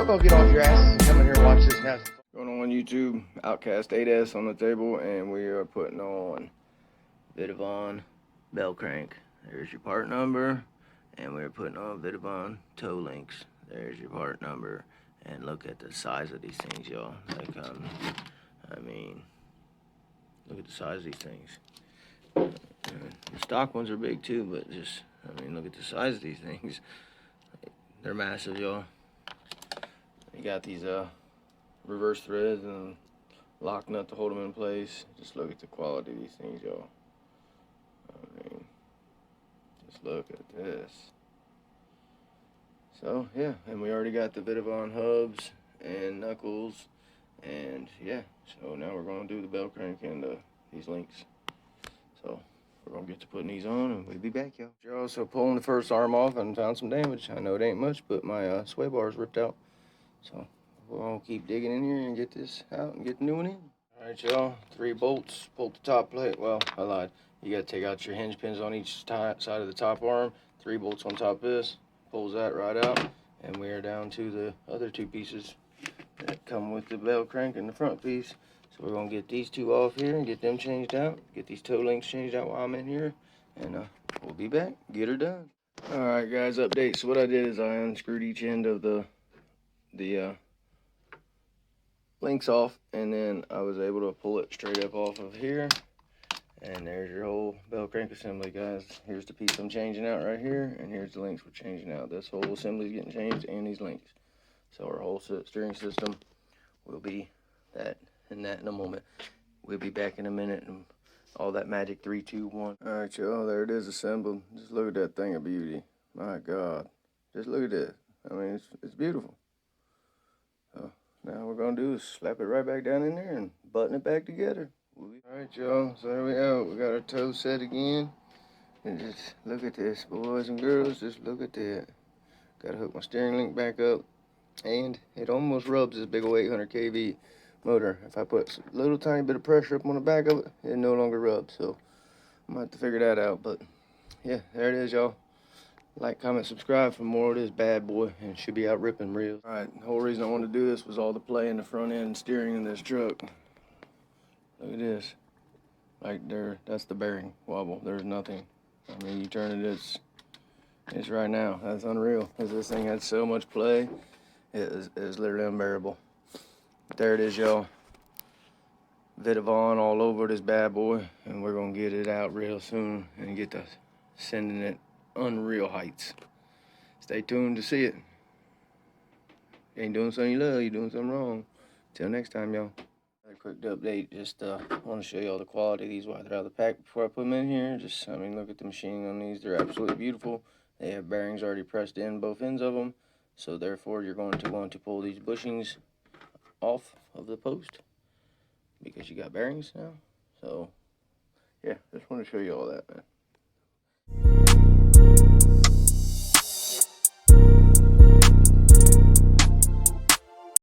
y'all go get off your asses and come in here and watch this now. Going on YouTube, OUTCAST 8S on the table, and we are putting on Vitavon bell crank. There's your part number, and we're putting on Vitavon toe links. There's your part number, and look at the size of these things, y'all. I mean, look at the size of these things. The stock ones are big too, but just, I mean, look at the size of these things. They're massive, y'all. You got these reverse threads and lock nut to hold them in place. Just look at the quality of these things, y'all. I mean, just look at this. So yeah, and we already got the Vitavon hubs and knuckles, and yeah, so now we're gonna do the bell crank and these links. So we're gonna get to putting these on, and we'll be back, y'all. You're also pulling the first arm off and found some damage. I know it ain't much, but my sway bar is ripped out. So we're gonna keep digging in here and get this out and get the new one in. All right, y'all, 3 bolts, bolt the top plate. Well, I lied. You gotta take out your hinge pins on each side of the top arm. 3 bolts on top of this, pulls that right out, and we are down to the other 2 pieces that come with the bell crank and the front piece. So we're gonna get these 2 off here and get them changed out, get these toe links changed out while I'm in here, and we'll be back, get her done. All right, guys, update. So what I did is I unscrewed each end of the links off, and then I was able to pull it straight up off of here, and there's your whole bell crank assembly, guys. Here's the piece I'm changing out right here, and here's the links we're changing out. This whole assembly is getting changed, and these links. So our whole steering system will be that and that in a moment. We'll be back in a minute, and all that magic 3, 2, 1. All right, y'all, there it is assembled. Just look at that thing of beauty. My God, just look at this. I mean, it's beautiful. So now we're gonna do is slap it right back down in there and button it back together. All right, y'all, so there we go. We got our toe set again. And just look at this, boys and girls, just look at that. Gotta hook my steering link back up. And it almost rubs this big old 800 kV motor. If I put a little tiny bit of pressure up on the back of it, it no longer rubs. So I'm gonna have to figure that out. But yeah, there it is, y'all. Like, comment, subscribe for more of this bad boy, and it should be out ripping reels. All right, the whole reason I wanted to do this was all the play in the front end steering in this truck. Look at this. Right there, that's the bearing wobble. There's nothing. I mean, you turn it, it's right now. That's unreal. Because this thing had so much play, it was literally unbearable. There it is, y'all. Vitavon all over this bad boy, and we're gonna get it out real soon and get to sending it unreal heights. Stay tuned to see it. You ain't doing something you love, you're doing something wrong. Till next time, y'all. A quick update, just want to show you all the quality of these while they're out of the pack before I put them in here. Just, I mean, look at the machining on these. They're absolutely beautiful. They have bearings already pressed in both ends of them, so therefore you're going to want to pull these bushings off of the post because you got bearings now. So yeah, just want to show you all that, man.